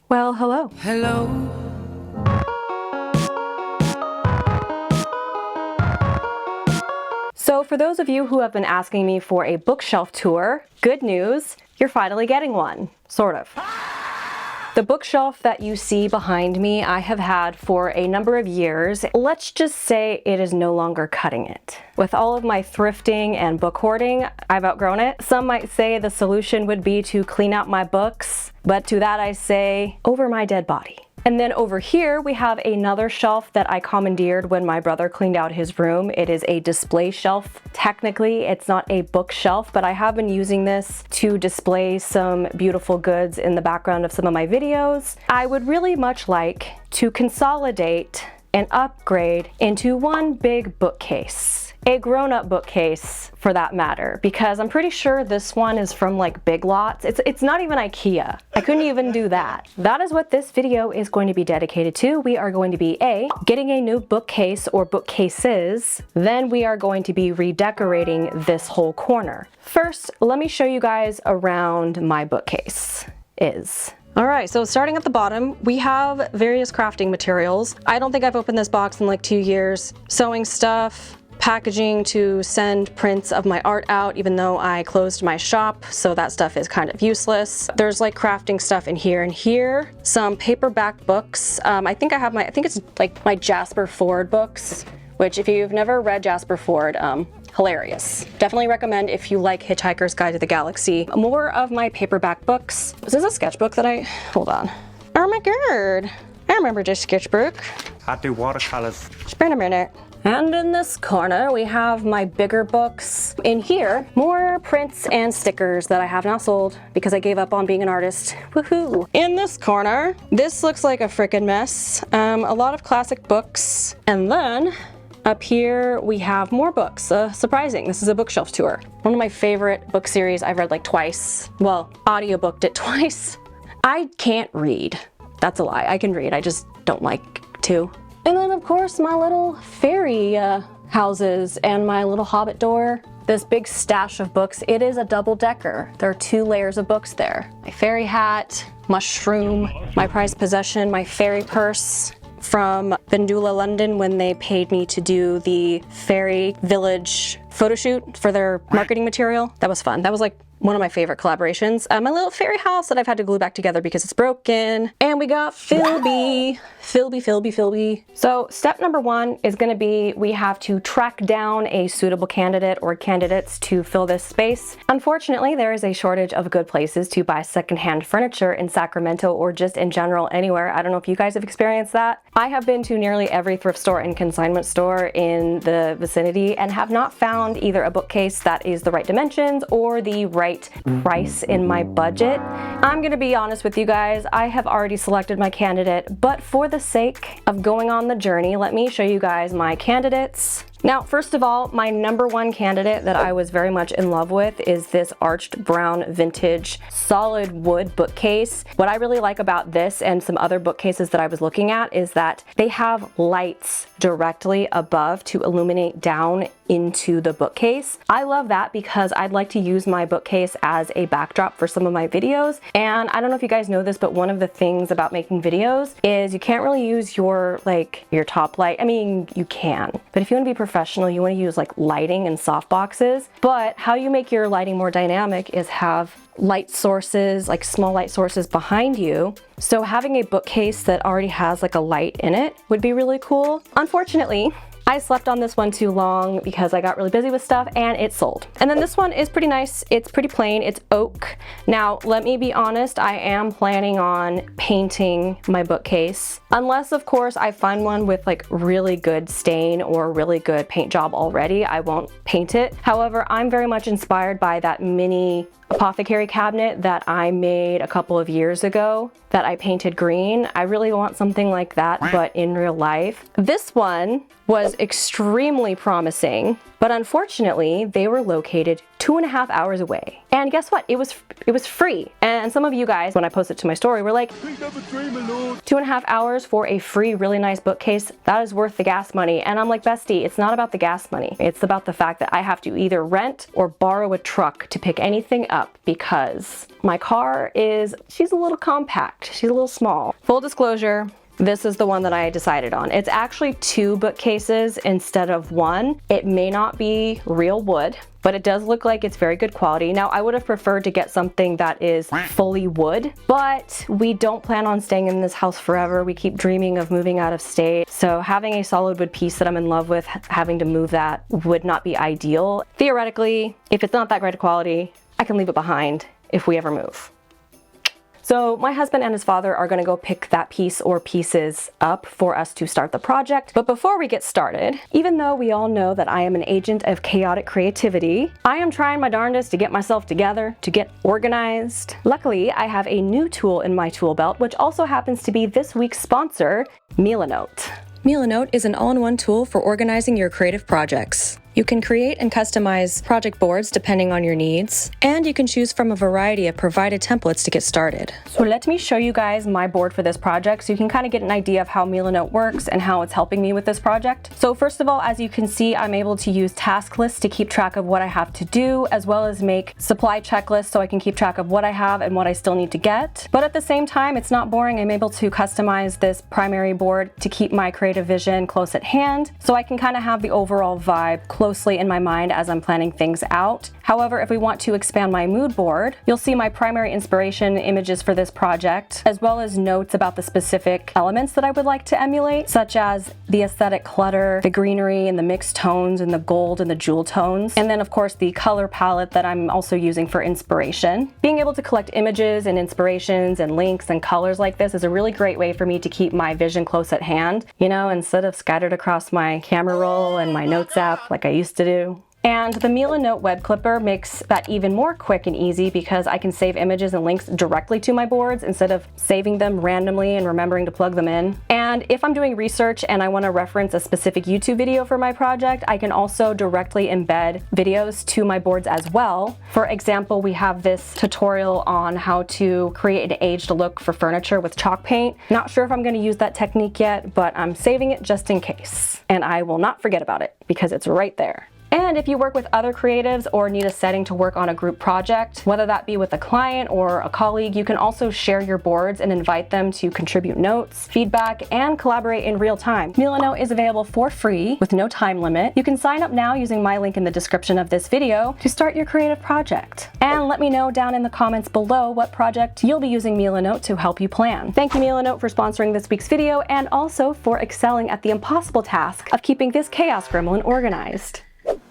Well, hello. Hello. So for those of you who have been asking me for a bookshelf tour, good news, you're finally getting one, sort of. The bookshelf that you see behind me, I have had for a number of years. Let's just say it is no longer cutting it. With all of my thrifting and book hoarding, I've outgrown it. Some might say the solution would be to clean out my books, but to that I say, over my dead body. And then over here, we have another shelf that I commandeered when my brother cleaned out his room. It is a display shelf. Technically, it's not a bookshelf, but I have been using this to display some beautiful goods in the background of some of my videos. I would really much like to consolidate and upgrade into one big bookcase. A grown-up bookcase for that matter, because I'm pretty sure this one is from like Big Lots. It's not even IKEA. I couldn't even do that. That is what this video is going to be dedicated to. We are going to be getting a new bookcase or bookcases. Then we are going to be redecorating this whole corner. First, let me show you guys around my bookcase All right, so starting at the bottom, we have various crafting materials. I don't think I've opened this box in like 2 years. Sewing stuff, packaging to send prints of my art out, even though I closed my shop, so that stuff is kind of useless. There's like crafting stuff in here and here. Some paperback books. I think it's like my Jasper Fforde books, which if you've never read Jasper Fforde, hilarious. Definitely recommend if you like Hitchhiker's Guide to the Galaxy. More of my paperback books. Is this a sketchbook that hold on. Oh my god, I remember this sketchbook. I do watercolors. It's been a minute. And in this corner, we have my bigger books. In here, more prints and stickers that I have now sold because I gave up on being an artist. Woohoo! In this corner, this looks like a freaking mess. A lot of classic books. And then up here, we have more books. Surprising, this is a bookshelf tour. One of my favorite book series I've read like twice. Well, audiobooked it twice. I can't read. That's a lie. I can read, I just don't like to. And then of course my little fairy houses and my little Hobbit door. This big stash of books, it is a double-decker. There are 2 layers of books there. My fairy hat, mushroom, my prized possession, my fairy purse from Vendula, London when they paid me to do the fairy village photo shoot for their marketing material. That was fun. That was like one of my favorite collaborations. My little fairy house that I've had to glue back together because it's broken. And we got Philby. So step number 1 is gonna be, we have to track down a suitable candidate or candidates to fill this space. Unfortunately, there is a shortage of good places to buy secondhand furniture in Sacramento or just in general anywhere. I don't know if you guys have experienced that. I have been to nearly every thrift store and consignment store in the vicinity and have not found either a bookcase that is the right dimensions or the right price in my budget. I'm gonna be honest with you guys, I have already selected my candidate, but for the sake of going on the journey, let me show you guys my candidates. Now, first of all, my number 1 candidate that I was very much in love with is this arched brown vintage solid wood bookcase. What I really like about this and some other bookcases that I was looking at is that they have lights directly above to illuminate down into the bookcase. I love that because I'd like to use my bookcase as a backdrop for some of my videos. And I don't know if you guys know this, but one of the things about making videos is you can't really use your top light. I mean, you can, but if you want to be professional, you want to use like lighting and soft boxes. But how you make your lighting more dynamic is have light sources, like small light sources behind you. So having a bookcase that already has like a light in it would be really cool. Unfortunately, I slept on this one too long because I got really busy with stuff and it sold. And then this one is pretty nice. It's pretty plain. It's oak. Now, let me be honest, I am planning on painting my bookcase. Unless, of course, I find one with like really good stain or really good paint job already, I won't paint it. However, I'm very much inspired by that mini apothecary cabinet that I made a couple of years ago that I painted green. I really want something like that, but in real life. This one was extremely promising, but unfortunately, they were located 2.5 hours away. And guess what? It was free. And some of you guys, when I posted to my story, were like, 2.5 hours for a free, really nice bookcase, that is worth the gas money. And I'm like, bestie, it's not about the gas money. It's about the fact that I have to either rent or borrow a truck to pick anything up because my car she's a little compact. She's a little small. Full disclosure, this is the one that I decided on. It's actually 2 bookcases instead of 1. It may not be real wood, but it does look like it's very good quality. Now, I would have preferred to get something that is fully wood, but we don't plan on staying in this house forever. We keep dreaming of moving out of state. So having a solid wood piece that I'm in love with, having to move that would not be ideal. Theoretically, if it's not that great a quality, I can leave it behind if we ever move. So my husband and his father are gonna go pick that piece or pieces up for us to start the project. But before we get started, even though we all know that I am an agent of chaotic creativity, I am trying my darndest to get myself together, to get organized. Luckily, I have a new tool in my tool belt, which also happens to be this week's sponsor, Milanote. Milanote is an all-in-one tool for organizing your creative projects. You can create and customize project boards depending on your needs, and you can choose from a variety of provided templates to get started. So let me show you guys my board for this project so you can kind of get an idea of how Milanote works and how it's helping me with this project. So first of all, as you can see, I'm able to use task lists to keep track of what I have to do, as well as make supply checklists so I can keep track of what I have and what I still need to get. But at the same time, it's not boring. I'm able to customize this primary board to keep my creative vision close at hand, so I can kind of have the overall vibe closely in my mind as I'm planning things out. However, if we want to expand my mood board, you'll see my primary inspiration images for this project, as well as notes about the specific elements that I would like to emulate, such as the aesthetic clutter, the greenery and the mixed tones and the gold and the jewel tones, and then of course the color palette that I'm also using for inspiration. Being able to collect images and inspirations and links and colors like this is a really great way for me to keep my vision close at hand, you know, instead of scattered across my camera roll and my notes app like I used to do. And the Milanote web clipper makes that even more quick and easy because I can save images and links directly to my boards instead of saving them randomly and remembering to plug them in. And if I'm doing research and I want to reference a specific YouTube video for my project, I can also directly embed videos to my boards as well. For example, we have this tutorial on how to create an aged look for furniture with chalk paint. Not sure if I'm going to use that technique yet, but I'm saving it just in case. And I will not forget about it because it's right there. And if you work with other creatives or need a setting to work on a group project, whether that be with a client or a colleague, you can also share your boards and invite them to contribute notes, feedback, and collaborate in real time. Milanote is available for free with no time limit. You can sign up now using my link in the description of this video to start your creative project. And let me know down in the comments below what project you'll be using Milanote to help you plan. Thank you, Milanote, for sponsoring this week's video and also for excelling at the impossible task of keeping this chaos gremlin organized.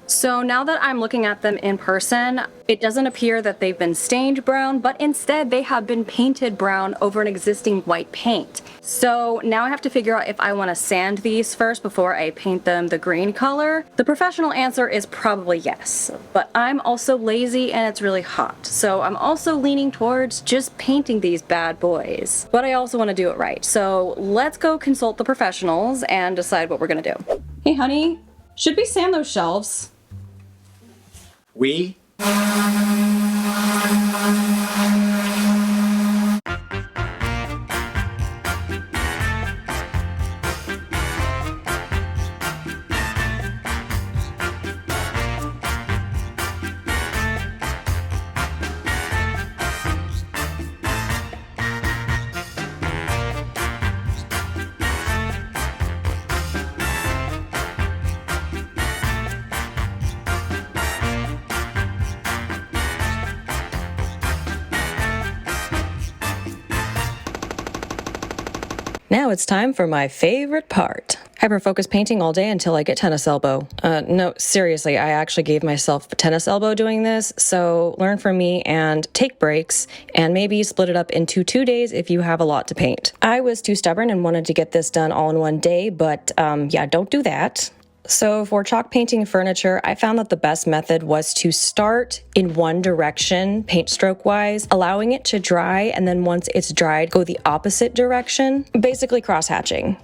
So now that I'm looking at them in person, it doesn't appear that they've been stained brown, but instead they have been painted brown over an existing white paint. So now I have to figure out if I want to sand these first before I paint them the green color. The professional answer is probably yes, but I'm also lazy and it's really hot. So I'm also leaning towards just painting these bad boys. But I also want to do it right. So let's go consult the professionals and decide what we're going to do. Hey honey, should we sand those shelves? We? Now it's time for my favorite part. Hyperfocus painting all day until I get tennis elbow. No, seriously, I actually gave myself a tennis elbow doing this, so learn from me and take breaks, and maybe split it up into 2 days if you have a lot to paint. I was too stubborn and wanted to get this done all in one day, but yeah, don't do that. So for chalk painting furniture, I found that the best method was to start in one direction, paint stroke wise, allowing it to dry, and then once it's dried, go the opposite direction, basically cross hatching.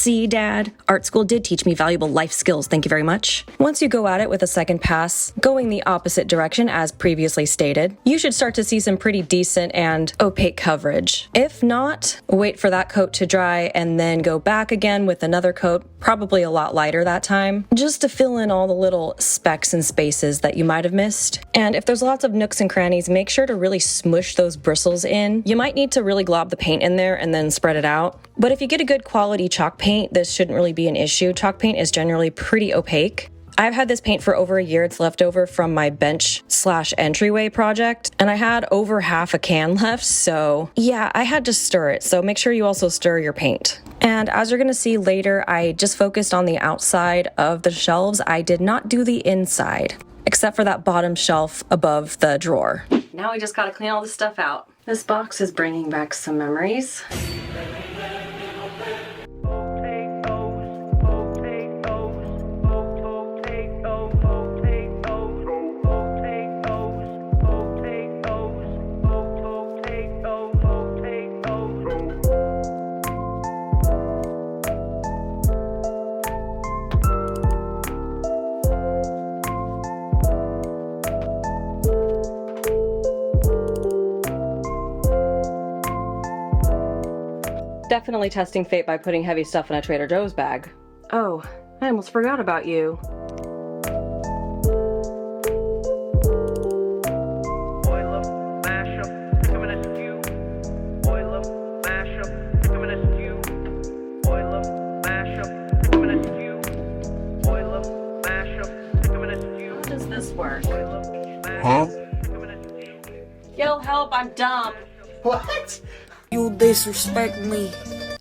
See, Dad? Art school did teach me valuable life skills, thank you very much. Once you go at it with a second pass, going the opposite direction as previously stated, you should start to see some pretty decent and opaque coverage. If not, wait for that coat to dry and then go back again with another coat, probably a lot lighter that time, just to fill in all the little specks and spaces that you might have missed. And if there's lots of nooks and crannies, make sure to really smush those bristles in. You might need to really glob the paint in there and then spread it out. But if you get a good quality chalk paint, this shouldn't really be an issue. Chalk paint is generally pretty opaque. I've had this paint for over a year. It's left over from my bench/entryway project, and I had over half a can left, so yeah, I had to stir it. So make sure you also stir your paint. And as you're gonna see later, I just focused on the outside of the shelves. I did not do the inside, except for that bottom shelf above the drawer. Now we just gotta clean all this stuff out. This box is bringing back some memories. Definitely testing fate by putting heavy stuff in a Trader Joe's bag. Oh, I almost forgot about you. How does this work? Huh? Yo, help, I'm dumb. What? You disrespect me.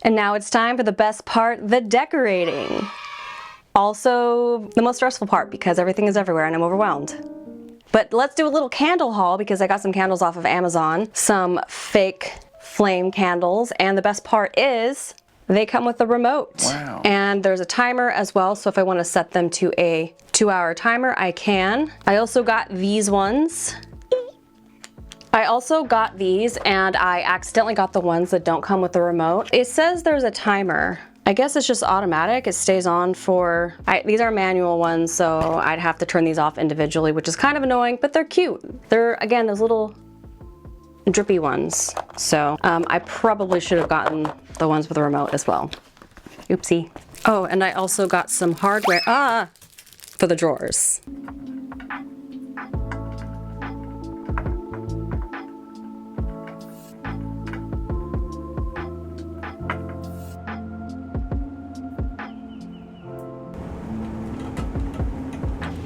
And now it's time for the best part, the decorating. Also, the most stressful part because everything is everywhere and I'm overwhelmed. But let's do a little candle haul because I got some candles off of Amazon, some fake flame candles, and the best part is they come with a remote. Wow. And there's a timer as well, so if I want to set them to a 2-hour timer, I can. I also got these ones. And I accidentally got the ones that don't come with the remote. It says there's a timer. I guess it's just automatic. It stays on for, these are manual ones, so I'd have to turn these off individually, which is kind of annoying, but they're cute. They're, again, those little drippy ones. So I probably should have gotten the ones with the remote as well. Oopsie. Oh, and I also got some hardware, for the drawers.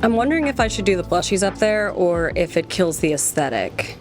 I'm wondering if I should do the plushies up there or if it kills the aesthetic.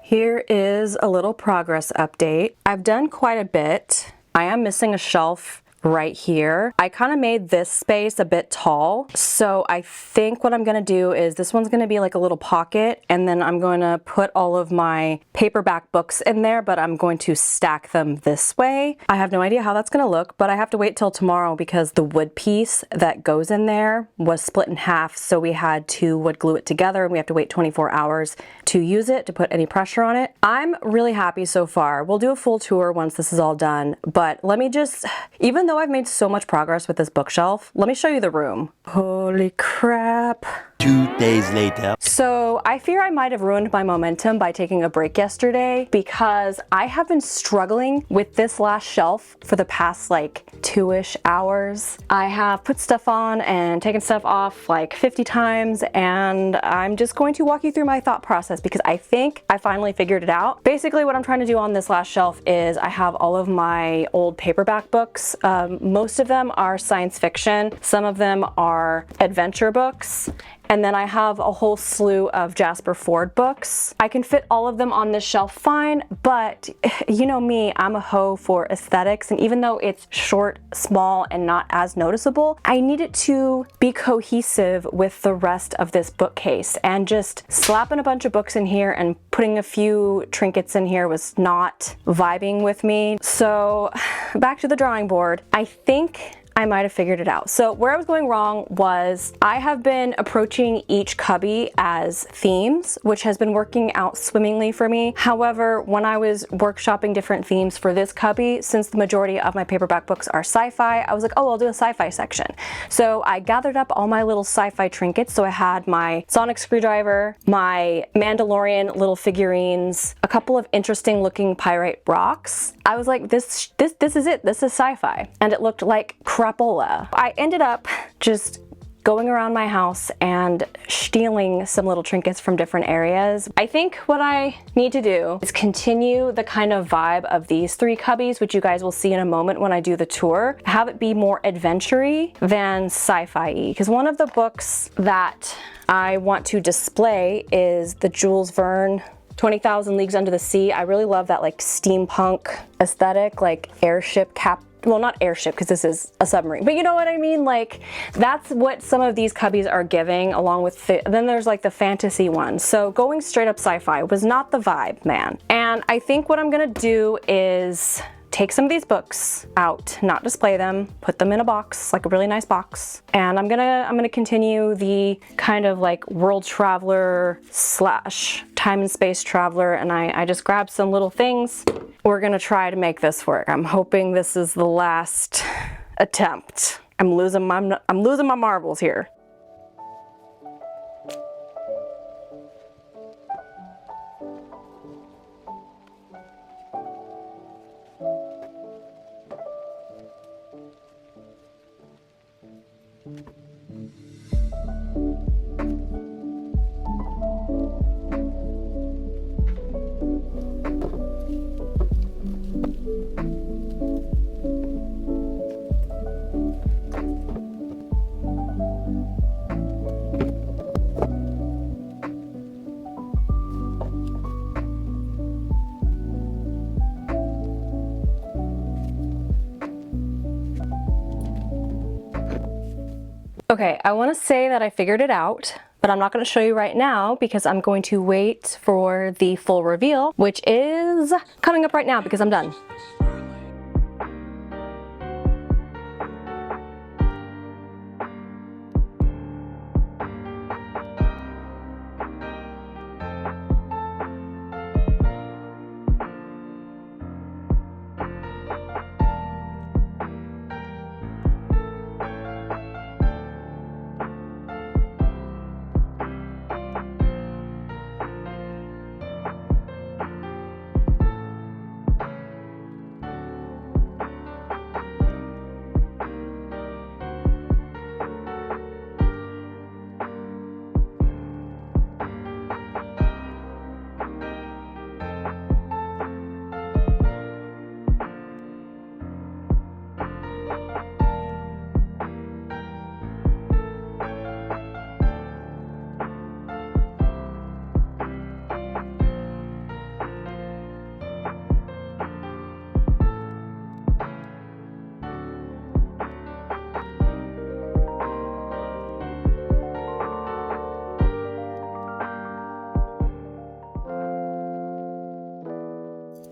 Here is a little progress update. I've done quite a bit. I am missing a shelf right here. I kind of made this space a bit tall, so I think what I'm gonna do is this one's gonna be like a little pocket, and then I'm going to put all of my paperback books in there, but I'm going to stack them this way. I have no idea how that's gonna look, but I have to wait till tomorrow because the wood piece that goes in there was split in half, so we had to wood glue it together, and we have to wait 24 hours to use it, to put any pressure on it. I'm really happy so far. We'll do a full tour once this is all done, but let me just, even though I've made so much progress with this bookshelf, let me show you the room. Holy crap. 2 days later. So I fear I might have ruined my momentum by taking a break yesterday because I have been struggling with this last shelf for the past like 2-ish hours. I have put stuff on and taken stuff off like 50 times, and I'm just going to walk you through my thought process because I think I finally figured it out. Basically what I'm trying to do on this last shelf is I have all of my old paperback books. Most of them are science fiction. Some of them are adventure books. And then I have a whole slew of Jasper Fforde books. I can fit all of them on this shelf fine, but you know me, I'm a hoe for aesthetics, and even though it's short, small, and not as noticeable, I need it to be cohesive with the rest of this bookcase, and just slapping a bunch of books in here and putting a few trinkets in here was not vibing with me. So back to the drawing board. I think I might have figured it out. So where I was going wrong was I have been approaching each cubby as themes, which has been working out swimmingly for me. However, when I was workshopping different themes for this cubby, since the majority of my paperback books are sci-fi, I was like, oh, I'll do a sci-fi section. So I gathered up all my little sci-fi trinkets. So I had my sonic screwdriver, my Mandalorian little figurines, a couple of interesting looking pyrite rocks. I was like, this is it. This is sci-fi. And it looked like crapola. I ended up just going around my house and stealing some little trinkets from different areas. I think what I need to do is continue the kind of vibe of these three cubbies, which you guys will see in a moment when I do the tour, have it be more adventure-y than sci-fi-y. Because one of the books that I want to display is the Jules Verne 20,000 Leagues Under the Sea. I really love that like steampunk aesthetic, like airship well, not airship because this is a submarine, but you know what I mean? Like that's what some of these cubbies are giving, along with then there's like the fantasy ones. So going straight up sci-fi was not the vibe, man. And I think what I'm gonna do is take some of these books out, not display them, put them in a box, like a really nice box. And I'm gonna continue the kind of like world traveler slash time and space traveler, and I just grabbed some little things. We're gonna try to make this work. I'm hoping this is the last attempt. I'm losing my marbles here. Okay, I want to say that I figured it out, but I'm not going to show you right now because I'm going to wait for the full reveal, which is coming up right now because I'm done.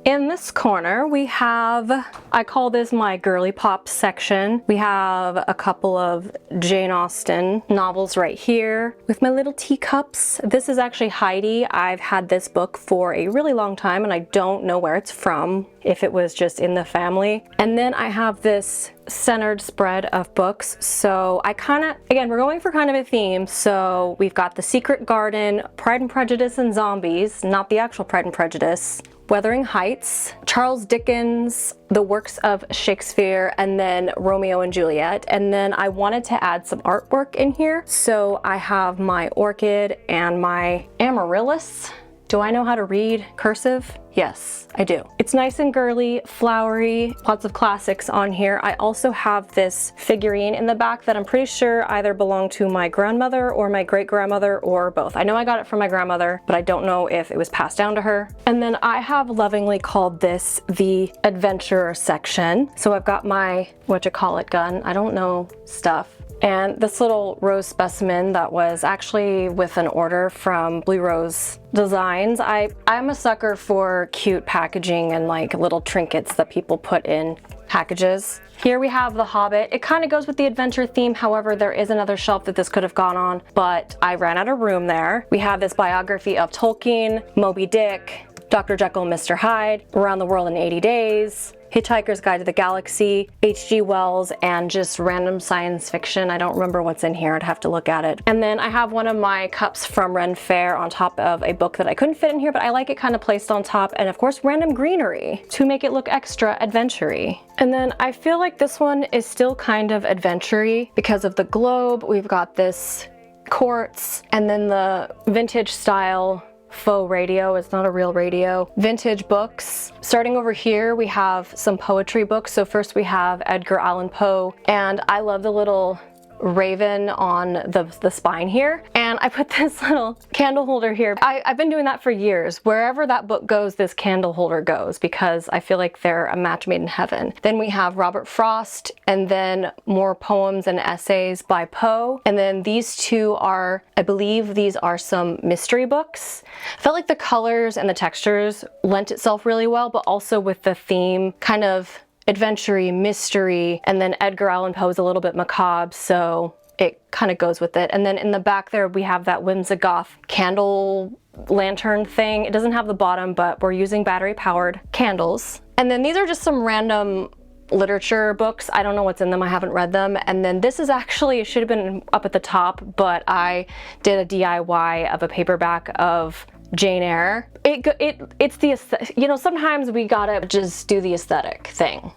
In this corner, we have, I call this my girly pop section. We have a couple of Jane Austen novels right here with my little teacups. This is actually Heidi. I've had this book for a really long time and I don't know where it's from, if it was just in the family. And then I have this centered spread of books. So I kind of, again, we're going for kind of a theme. So we've got The Secret Garden, Pride and Prejudice and Zombies, not the actual Pride and Prejudice, Wuthering Heights, Charles Dickens, the works of Shakespeare, and then Romeo and Juliet. And then I wanted to add some artwork in here. So I have my orchid and my amaryllis. Do I know how to read cursive? Yes, I do. It's nice and girly, flowery, lots of classics on here. I also have this figurine in the back that I'm pretty sure either belonged to my grandmother or my great-grandmother or both. I know I got it from my grandmother, but I don't know if it was passed down to her. And then I have lovingly called this the adventurer section. So I've got my, gun, I don't know, stuff. And this little rose specimen that was actually with an order from Blue Rose Designs. I'm a sucker for cute packaging and like little trinkets that people put in packages. Here we have The Hobbit. It kind of goes with the adventure theme. However, there is another shelf that this could have gone on, but I ran out of room there. We have this biography of Tolkien, Moby Dick, Dr. Jekyll and Mr. Hyde, Around the World in 80 Days, Hitchhiker's Guide to the Galaxy, H.G. Wells, and just random science fiction. I don't remember what's in here. I'd have to look at it. And then I have one of my cups from Ren Fair on top of a book that I couldn't fit in here, but I like it kind of placed on top. And of course, random greenery to make it look extra adventure-y. And then I feel like this one is still kind of adventure-y because of the globe. We've got this quartz and then the vintage style faux radio. It's not a real radio. Vintage books. Starting over here, we have some poetry books. So first we have Edgar Allan Poe, and I love the little raven on the spine here. And I put this little candle holder here. I've been doing that for years. Wherever that book goes, this candle holder goes because I feel like they're a match made in heaven. Then we have Robert Frost, and then more poems and essays by Poe. And then these two are, I believe these are some mystery books. I felt like the colors and the textures lent itself really well, but also with the theme kind of adventure-y, mystery, and then Edgar Allan Poe is a little bit macabre, so it kind of goes with it. And then in the back there we have that Whimsical candle lantern thing. It doesn't have the bottom, but we're using battery-powered candles. And then these are just some random literature books. I don't know what's in them. I haven't read them. And then this is actually, it should have been up at the top, but I did a DIY of a paperback of Jane Eyre. It's the, you know, sometimes we gotta just do the aesthetic thing.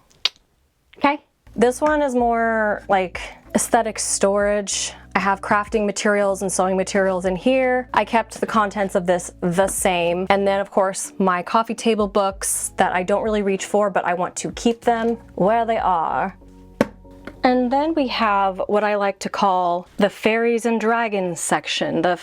Okay? This one is more like aesthetic storage. I have crafting materials and sewing materials in here. I kept the contents of this the same. And then of course my coffee table books that I don't really reach for, but I want to keep them where they are. And then we have what I like to call the fairies and dragons section. I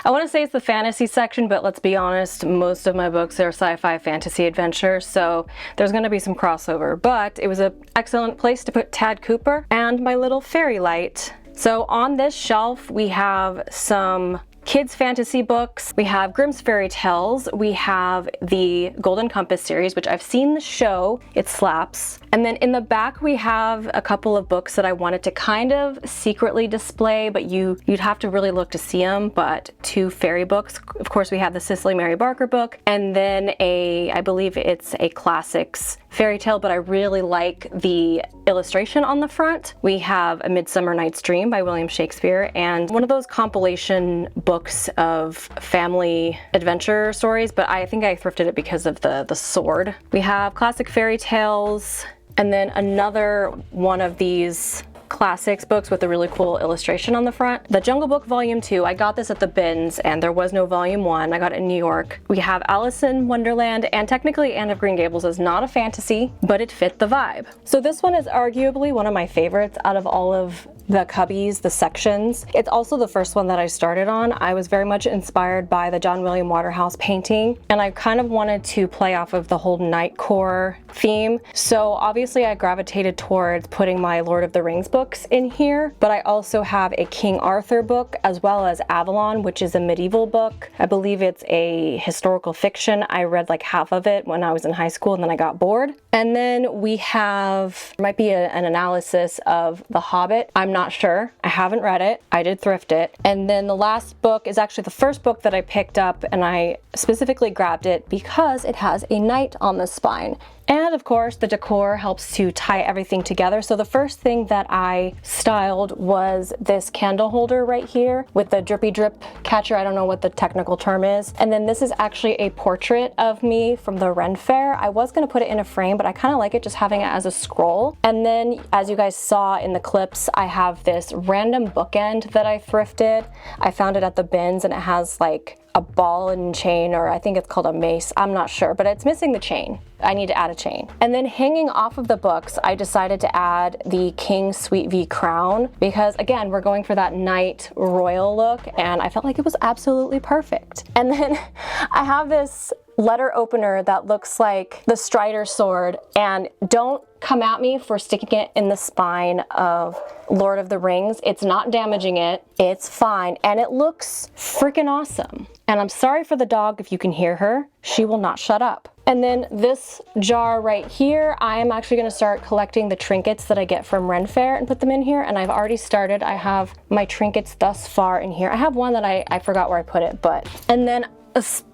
want to say it's the fantasy section, but let's be honest, most of my books are sci-fi fantasy adventure, so there's going to be some crossover. But it was an excellent place to put Tad Cooper and my little fairy light. So on this shelf we have some kids fantasy books, we have Grimm's Fairy Tales, we have the Golden Compass series, which I've seen the show, it slaps. And then in the back we have a couple of books that I wanted to kind of secretly display, but you'd have to really look to see them, but two fairy books. Of course we have the Cicely Mary Barker book, and then I believe it's a classics fairy tale, but I really like the illustration on the front. We have A Midsummer Night's Dream by William Shakespeare, and one of those compilation books of family adventure stories, but I think I thrifted it because of the sword. We have classic fairy tales, and then another one of these classics books with a really cool illustration on the front. The Jungle Book Volume 2, I got this at the bins and there was no Volume 1. I got it in New York. We have Alice in Wonderland, and technically Anne of Green Gables is not a fantasy, but it fit the vibe. So this one is arguably one of my favorites out of all of the cubbies, the sections. It's also the first one that I started on. I was very much inspired by the John William Waterhouse painting, and I kind of wanted to play off of the whole night core theme. So obviously I gravitated towards putting my Lord of the Rings books in here, but I also have a King Arthur book as well as Avalon, which is a medieval book. I believe it's a historical fiction. I read like half of it when I was in high school and then I got bored. And then we have, might be an analysis of The Hobbit. I'm not sure. I haven't read it. I did thrift it. And then the last book is actually the first book that I picked up, and I specifically grabbed it because it has a knight on the spine. And of course the decor helps to tie everything together. So the first thing that I styled was this candle holder right here with the drippy drip catcher. I don't know what the technical term is. And then this is actually a portrait of me from the Ren Fair. I was gonna put it in a frame, but I kind of like it just having it as a scroll. And then as you guys saw in the clips, I have this random bookend that I thrifted. I found it at the bins and it has like a ball and chain, or I think it's called a mace, I'm not sure, but it's missing the chain. I need to add a chain. And then hanging off of the books, I decided to add the King Sweet V crown because again, we're going for that knight royal look and I felt like it was absolutely perfect. And then I have this letter opener that looks like the Strider sword, and don't come at me for sticking it in the spine of Lord of the Rings. It's not damaging it. It's fine. And it looks freaking awesome. And I'm sorry for the dog if you can hear her. She will not shut up. And then this jar right here, I am actually going to start collecting the trinkets that I get from Ren Fair and put them in here. And I've already started. I have my trinkets thus far in here. I have one that I forgot where I put it, but, and then a spy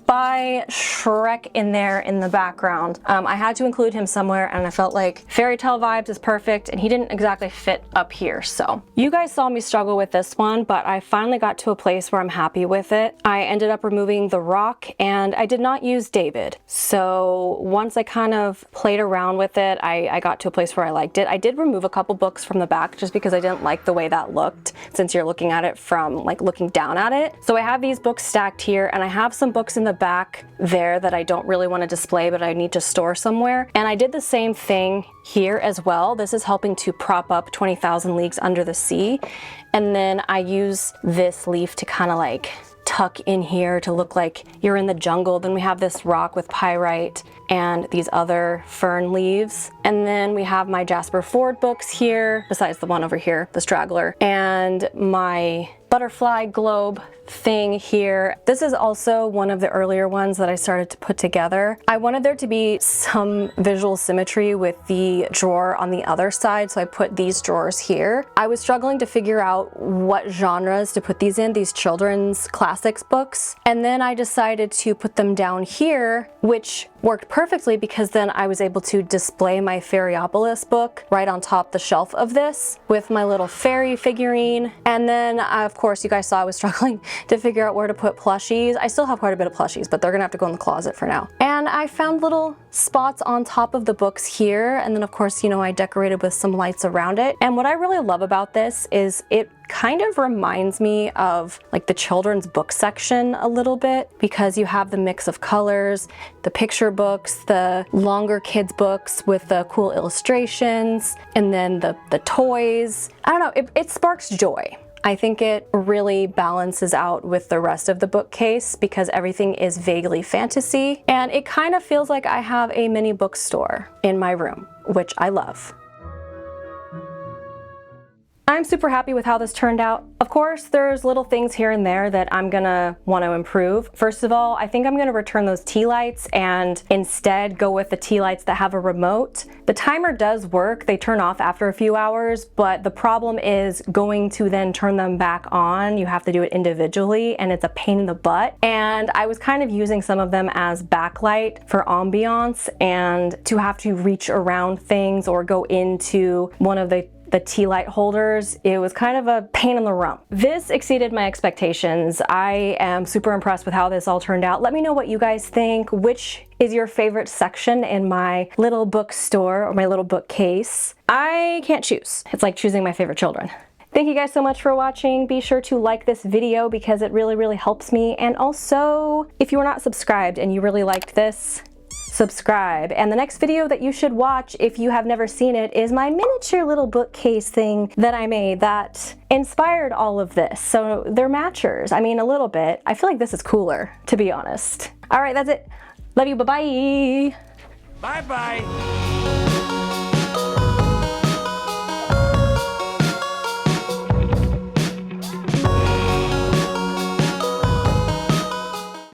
Shrek in there in the background. I had to include him somewhere, and I felt like fairy tale vibes is perfect, and he didn't exactly fit up here. So you guys saw me struggle with this one, but I finally got to a place where I'm happy with it. I ended up removing the rock, and I did not use David. So once I kind of played around with it, I got to a place where I liked it. I did remove a couple books from the back just because I didn't like the way that looked, since you're looking at it from like looking down at it. So I have these books stacked here, and I have some books in the back there that I don't really want to display, but I need to store somewhere. And I did the same thing here as well. This is helping to prop up 20,000 Leagues Under the Sea. And then I use this leaf to kind of like tuck in here to look like you're in the jungle. Then we have this rock with pyrite and these other fern leaves. And then we have my Jasper Fforde books here, besides the one over here, the straggler, and my butterfly globe thing here. This is also one of the earlier ones that I started to put together. I wanted there to be some visual symmetry with the drawer on the other side, so I put these drawers here. I was struggling to figure out what genres to put these in, these children's classics books, and then I decided to put them down here, which worked perfectly because then I was able to display my Fairyopolis book right on top the shelf of this with my little fairy figurine. And then of course you guys saw I was struggling to figure out where to put plushies. I still have quite a bit of plushies, but they're gonna have to go in the closet for now. And I found little spots on top of the books here, and then of course, you know, I decorated with some lights around it. And what I really love about this is it kind of reminds me of like the children's book section a little bit, because you have the mix of colors, the picture books, the longer kids books with the cool illustrations, and then the toys. I don't know, it sparks joy. I think it really balances out with the rest of the bookcase because everything is vaguely fantasy, and it kind of feels like I have a mini bookstore in my room, which I love. I'm super happy with how this turned out. Of course, there's little things here and there that I'm gonna want to improve. First of all, I think I'm gonna return those tea lights and instead go with the tea lights that have a remote. The timer does work, they turn off after a few hours, but the problem is going to then turn them back on. You have to do it individually and it's a pain in the butt. And I was kind of using some of them as backlight for ambiance, and to have to reach around things or go into one of the tea light holders, it was kind of a pain in the rump. This exceeded my expectations. I am super impressed with how this all turned out. Let me know what you guys think. Which is your favorite section in my little bookstore or my little bookcase? I can't choose. It's like choosing my favorite children. Thank you guys so much for watching. Be sure to like this video because it really helps me. And also, if you are not subscribed and you really liked this, subscribe. And the next video that you should watch, if you have never seen it, is my miniature little bookcase thing that I made that inspired all of this. So they're matchers. I mean, a little bit. I feel like this is cooler, to be honest. All right, that's it. Love you. Bye-bye. Bye-bye.